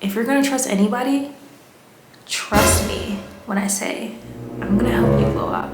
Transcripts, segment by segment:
if you're gonna trust anybody, trust me when I say I'm gonna help you glow up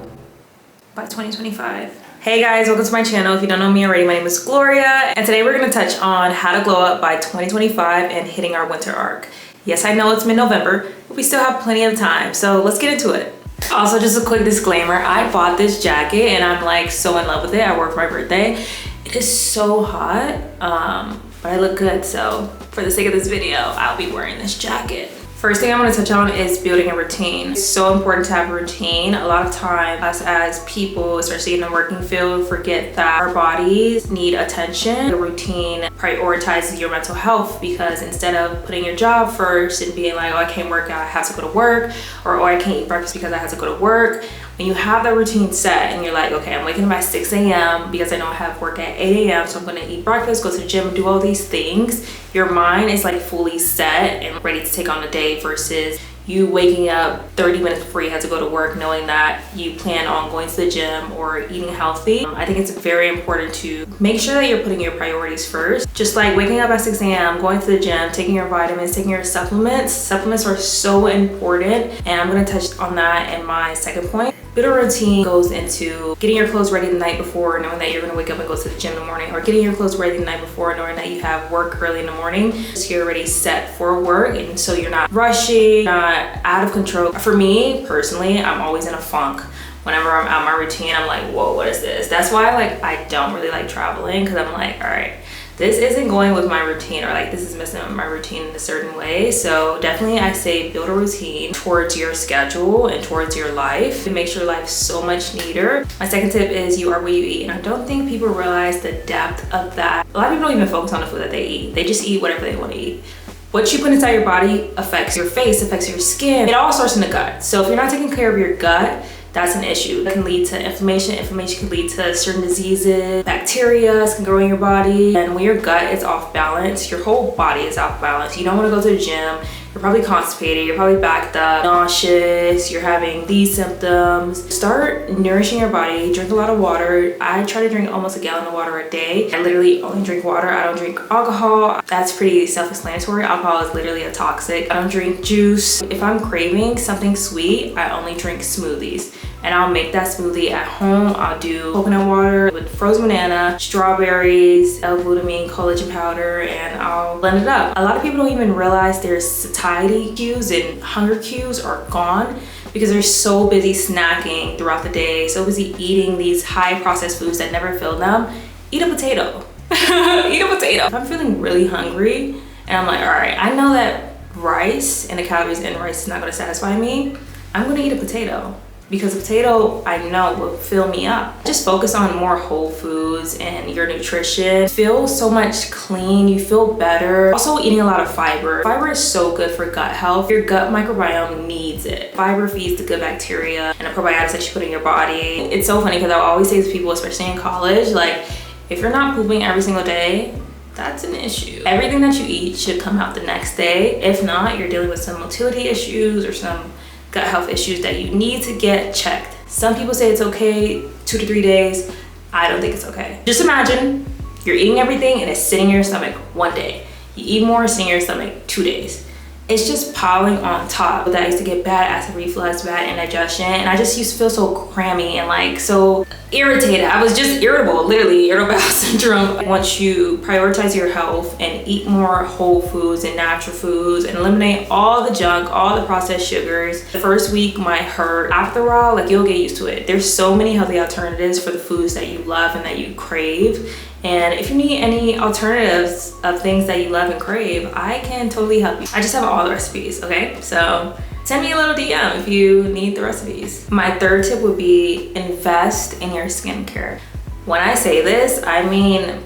by 2025. Hey guys, welcome to my channel. If you don't know me already, my name is Gloria, and today we're gonna touch on how to glow up by 2025 and hitting our winter arc. Yes, I know it's mid-November, but we still have plenty of time, so let's get into it. Also, just a quick disclaimer, I bought this jacket and I'm like so in love with it. I wore it for my birthday. It is so hot, but I look good, so for the sake of this video, I'll be wearing this jacket. First thing I want to touch on is building a routine. It's so important to have a routine. A lot of time, us as people, especially in the working field, forget that our bodies need attention. The routine prioritizes your mental health, because instead of putting your job first and being like, oh, I can't work out, I have to go to work, or oh, I can't eat breakfast because I have to go to work. When you have that routine set and you're like, okay, I'm waking up at 6 a.m. because I know I have work at 8 a.m. so I'm gonna eat breakfast, go to the gym, do all these things. Your mind is like fully set and ready to take on the day, versus you waking up 30 minutes before you have to go to work knowing that you plan on going to the gym or eating healthy. I think it's very important to make sure that you're putting your priorities first. Just like waking up at 6 a.m., going to the gym, taking your vitamins, taking your supplements. Supplements are so important, and I'm gonna touch on that in my second point. Build a routine goes into getting your clothes ready the night before, knowing that you're gonna wake up and go to the gym in the morning, or getting your clothes ready the night before, knowing that you have work early in the morning. So you're already set for work, and so you're not rushing, not out of control. For me personally, I'm always in a funk. Whenever I'm out my routine, I'm like, whoa, what is this? That's why I don't really like traveling, because I'm like, all right, this isn't going with my routine, or like this is missing my routine in a certain way. So definitely I say build a routine towards your schedule and towards your life. It makes your life so much neater. My second tip is you are what you eat. And I don't think people realize the depth of that. A lot of people don't even focus on the food that they eat. They just eat whatever they want to eat. What you put inside your body affects your face, affects your skin. It all starts in the gut. So if you're not taking care of your gut, that's an issue. It can lead to inflammation. Inflammation can lead to certain diseases. Bacteria can grow in your body. And when your gut is off balance, your whole body is off balance. You don't want to go to the gym. You're probably constipated. You're probably backed up, nauseous. You're having these symptoms. Start nourishing your body. Drink a lot of water. I try to drink almost a gallon of water a day. I literally only drink water. I don't drink alcohol. That's pretty self-explanatory. Alcohol is literally a toxic. I don't drink juice. If I'm craving something sweet, I only drink smoothies. And I'll make that smoothie at home. I'll do coconut water with frozen banana, strawberries, L-glutamine, collagen powder, and I'll blend it up. A lot of people don't even realize their satiety cues and hunger cues are gone, because they're so busy snacking throughout the day, so busy eating these high processed foods that never fill them. Eat a potato. Eat a potato. If I'm feeling really hungry and I'm like, all right, I know that rice and the calories in rice is not gonna satisfy me, I'm gonna eat a potato. Because a potato, I know, will fill me up. Just focus on more whole foods and your nutrition. Feel so much clean, you feel better. Also eating a lot of fiber. Fiber is so good for gut health. Your gut microbiome needs it. Fiber feeds the good bacteria and the probiotics that you put in your body. It's so funny because I always say to people, especially in college, like, if you're not pooping every single day, that's an issue. Everything that you eat should come out the next day. If not, you're dealing with some motility issues or some gut health issues that you need to get checked. Some people say it's okay 2 to 3 days. I don't think it's okay. Just imagine you're eating everything and it's sitting in your stomach 1 day. You eat more, it's sitting in your stomach 2 days. It's just piling on top. That I used to get bad acid reflux, bad indigestion, and I just used to feel so crammy and like so irritated. I was just irritable, literally irritable bowel syndrome. Once you prioritize your health and eat more whole foods and natural foods and eliminate all the junk, all the processed sugars, the first week might hurt. After a while, like, you'll get used to it. There's so many healthy alternatives for the foods that you love and that you crave. And if you need any alternatives of things that you love and crave, I can totally help you. I just have all the recipes, okay? So send me a little DM if you need the recipes. My third tip would be invest in your skincare. When I say this, I mean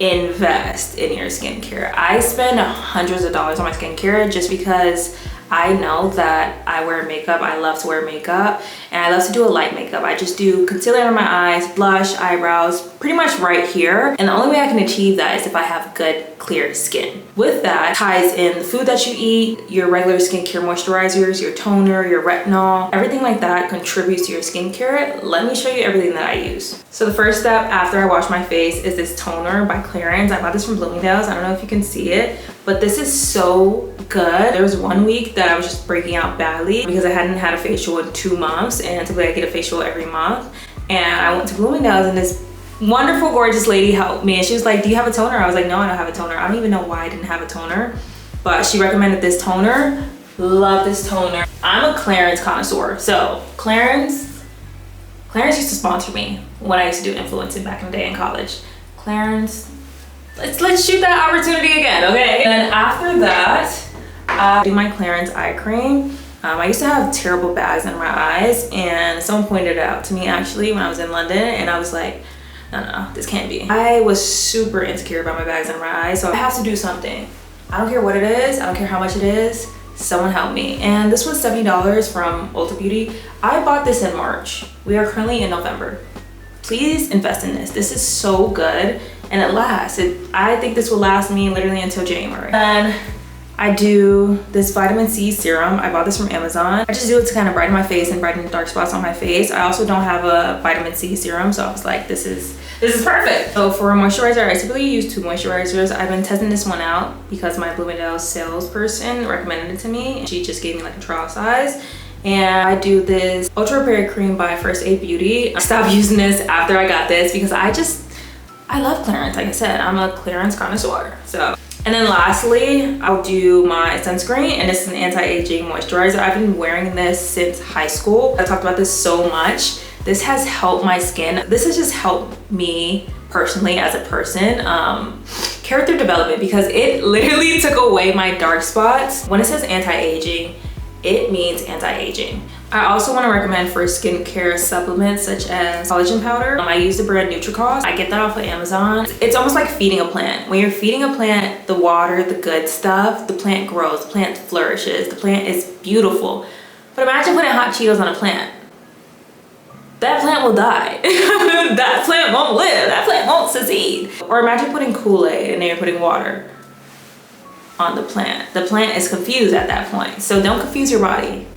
invest in your skincare. I spend hundreds of dollars on my skincare just because I know that I wear makeup. I love to wear makeup, and I love to do a light makeup. I just do concealer under my eyes, blush, eyebrows, pretty much right here. And the only way I can achieve that is if I have good, clear skin. With that ties in the food that you eat, your regular skincare moisturizers, your toner, your retinol, everything like that contributes to your skincare. Let me show you everything that I use. So the first step after I wash my face is this toner by Clarins. I bought this from Bloomingdale's. I don't know if you can see it, but this is so good. There was one week that I was just breaking out badly because I hadn't had a facial in 2 months, and typically I get a facial every month. And I went to Bloomingdale's and this wonderful, gorgeous lady helped me. And she was like, do you have a toner? I was like, no, I don't have a toner. I don't even know why I didn't have a toner, but she recommended this toner. Love this toner. I'm a Clarins connoisseur. So Clarins used to sponsor me when I used to do influencing back in the day in college. Clarins, let's shoot that opportunity again, okay? And then after that, I do my Clarins eye cream. I used to have terrible bags under my eyes, and someone pointed it out to me actually when I was in London, and I was like, no, this can't be. I was super insecure about my bags under my eyes, so I have to do something. I don't care what it is, I don't care how much it is, someone help me. And this was $70 from Ulta Beauty. I bought this in March. We are currently in November. Please invest in this. This is so good, and it lasts. I think this will last me literally until January. And I do this vitamin C serum. I bought this from Amazon. I just do it to kind of brighten my face and brighten the dark spots on my face. I also don't have a vitamin C serum, so I was like, this is perfect. So for a moisturizer, I typically use 2 moisturizers. I've been testing this one out because my Bloomingdale's salesperson recommended it to me. She just gave me like a trial size. And I do this Ultra Repair Cream by First Aid Beauty. I stopped using this after I got this because I love Clarins. Like I said, I'm a Clarins connoisseur. So. And then lastly, I'll do my sunscreen, and this is an anti-aging moisturizer. I've been wearing this since high school. I talked about this so much. This has helped my skin. This has just helped me personally as a person, character development, because it literally took away my dark spots. When it says anti-aging, it means anti-aging. I also want to recommend for skincare supplements such as collagen powder. I use the brand Nutricost. I get that off of Amazon. It's almost like feeding a plant. When you're feeding a plant the water, the good stuff, the plant grows, the plant flourishes, the plant is beautiful. But imagine putting hot Cheetos on a plant. That plant will die. That plant won't live. That plant won't succeed. Or imagine putting Kool-Aid and then you're putting water on the plant. The plant is confused at that point. So don't confuse your body.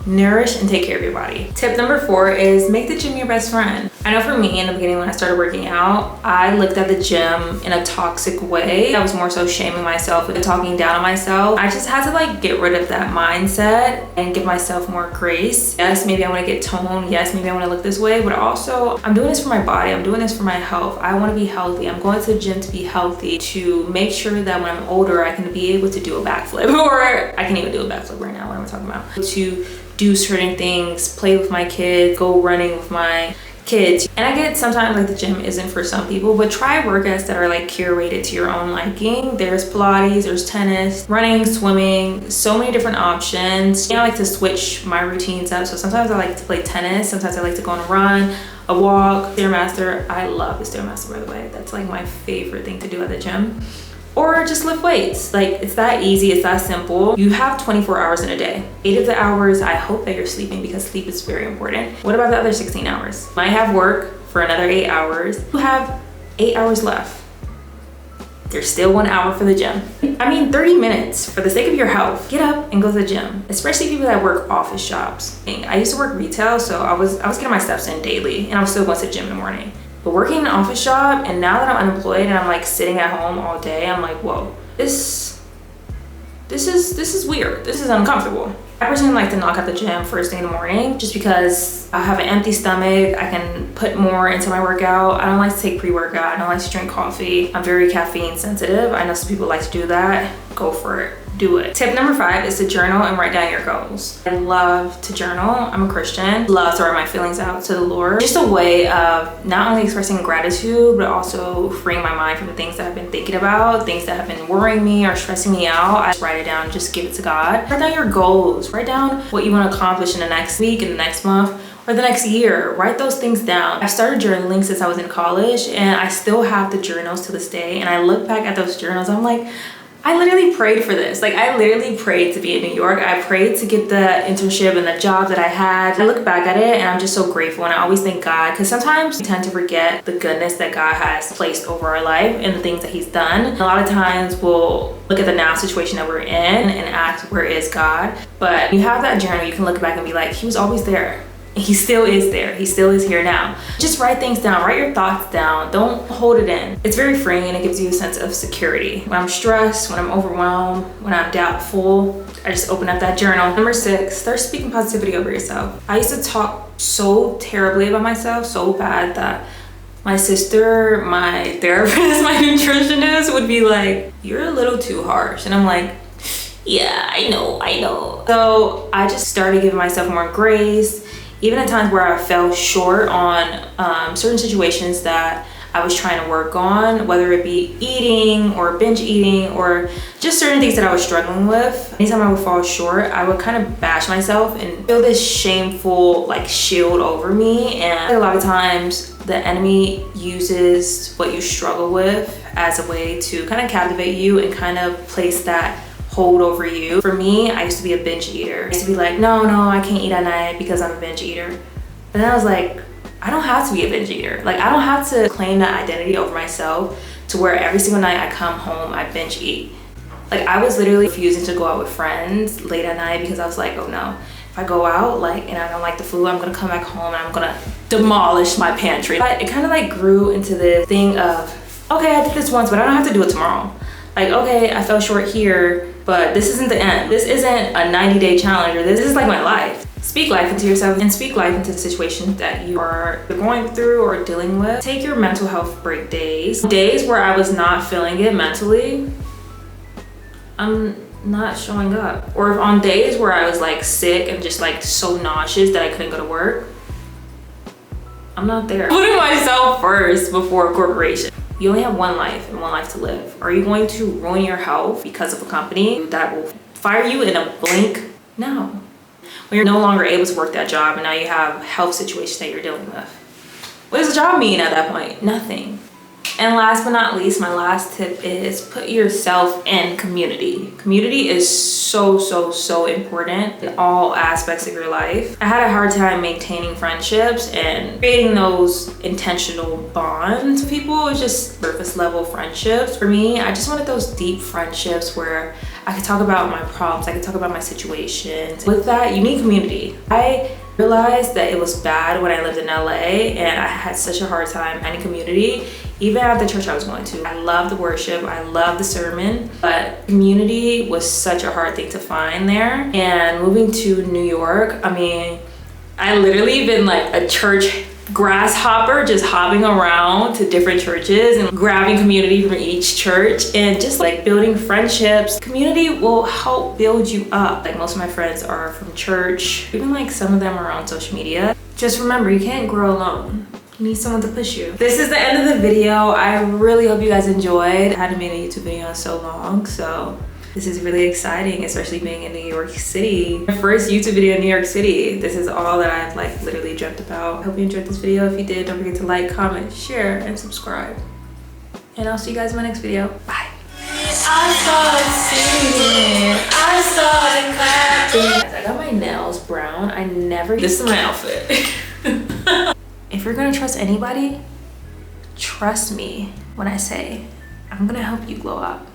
Nourish and take care of your body. Tip number 4 is make the gym your best friend. I know for me in the beginning when I started working out, I looked at the gym in a toxic way. I was more so shaming myself and talking down on myself. I just had to like get rid of that mindset and give myself more grace. Yes, maybe I want to get toned. Yes, maybe I want to look this way, but also I'm doing this for my body. I'm doing this for my health. I want to be healthy. I'm going to the gym to be healthy, to make sure that when I'm older, I can be able to do a backflip, or I can even do a backflip right now. What am I talking about? To do certain things, play with my kids, go running with my kids. And I get sometimes like the gym isn't for some people, but try workouts that are like curated to your own liking. There's Pilates, there's tennis, running, swimming, so many different options. I like to switch my routines up. So sometimes I like to play tennis, sometimes I like to go on a run, a walk, Stairmaster. I love the Stairmaster, by the way. That's like my favorite thing to do at the gym. Or just lift weights. Like, it's that easy, it's that simple. You have 24 hours in a day. 8 of the hours, I hope that you're sleeping, because sleep is very important. What about the other 16 hours? You might have work for another 8 hours. You have 8 hours left. There's still 1 hour for the gym. I mean, 30 minutes for the sake of your health. Get up and go to the gym, especially people that work office jobs. I used to work retail, so I was getting my steps in daily, and I was still going to the gym in the morning. But working in an office job, and now that I'm unemployed and I'm like sitting at home all day, I'm like, whoa, this is weird. This is uncomfortable. I personally like to knock out the gym first thing in the morning, just because I have an empty stomach. I can put more into my workout. I don't like to take pre-workout. I don't like to drink coffee. I'm very caffeine sensitive. I know some people like to do that. Go for it. Do it. Tip number 5 is to journal and write down your goals. I love to journal. I'm a Christian. Love to write my feelings out to the Lord. Just a way of not only expressing gratitude, but also freeing my mind from the things that I've been thinking about, things that have been worrying me or stressing me out. I just write it down and just give it to God. Write down your goals. Write down what you want to accomplish in the next week, in the next month, or the next year. Write those things down. I started journaling since I was in college, and I still have the journals to this day. And I look back at those journals, I'm like, I literally prayed for this. Like, I literally prayed to be in New York. I prayed to get the internship and the job that I had. I look back at it and I'm just so grateful, and I always thank God, because sometimes we tend to forget the goodness that God has placed over our life and the things that he's done. A lot of times we'll look at the now situation that we're in and ask, where is God? But you have that journal, you can look back and be like, he was always there. He still is there. He still is here now. Just write things down. Write your thoughts down. Don't hold it in. It's very freeing, and it gives you a sense of security. When I'm stressed, when I'm overwhelmed, when I'm doubtful, I just open up that journal. Number 6, start speaking positivity over yourself. I used to talk so terribly about myself, so bad, that my sister, my therapist, my nutritionist would be like, you're a little too harsh. And I'm like, yeah, I know. So I just started giving myself more grace. Even at times where I fell short on certain situations that I was trying to work on, whether it be eating or binge eating or just certain things that I was struggling with. Anytime I would fall short, I would kind of bash myself and feel this shameful like shield over me. And a lot of times the enemy uses what you struggle with as a way to kind of captivate you and kind of place that hold over you. For me, I used to be a binge eater. I used to be like, no, I can't eat at night because I'm a binge eater. But then I was like, I don't have to be a binge eater. Like, I don't have to claim that identity over myself to where every single night I come home, I binge eat. Like, I was literally refusing to go out with friends late at night because I was like, oh no, if I go out and I don't like the food, I'm gonna come back home and I'm gonna demolish my pantry. But it kind of like grew into the thing of, okay, I did this once, but I don't have to do it tomorrow. Like, okay, I fell short here, but this isn't the end. This isn't a 90-day challenge, or this is like my life. Speak life into yourself and speak life into the situations that you are going through or dealing with. Take your mental health break days. Days where I was not feeling it mentally, I'm not showing up. Or if on days where I was like sick and just like so nauseous that I couldn't go to work, I'm not there. Putting myself first before a corporation. You only have one life and one life to live. Are you going to ruin your health because of a company that will fire you in a blink? No. When you're no longer able to work that job and now you have health situations that you're dealing with. What does a job mean at that point? Nothing. And last but not least, my last tip is put yourself in community. Community is so important in all aspects of your life. I had a hard time maintaining friendships and creating those intentional bonds with people. It's just surface level friendships. For me, I just wanted those deep friendships where I could talk about my problems, I could talk about my situations. With that, you need community. I realized that it was bad when I lived in LA and I had such a hard time finding community, even at the church I was going to. I loved the worship, I loved the sermon, but community was such a hard thing to find there. And moving to New York, I mean, I literally been like a church grasshopper, just hopping around to different churches and grabbing community from each church and just like building friendships. Community will help build you up. Like, most of my friends are from church, even like some of them are on social media. Just remember, you can't grow alone. You need someone to push you. This is the end of the video. I really hope you guys enjoyed. I hadn't made a YouTube video in so long, so this is really exciting, especially being in New York City. My first YouTube video in New York City. This is all that I've like literally dreamt about. I hope you enjoyed this video. If you did, don't forget to like, comment, share, and subscribe. And I'll see you guys in my next video. Bye. I got my nails brown. This is my outfit. If you're gonna trust anybody, trust me when I say I'm gonna help you glow up.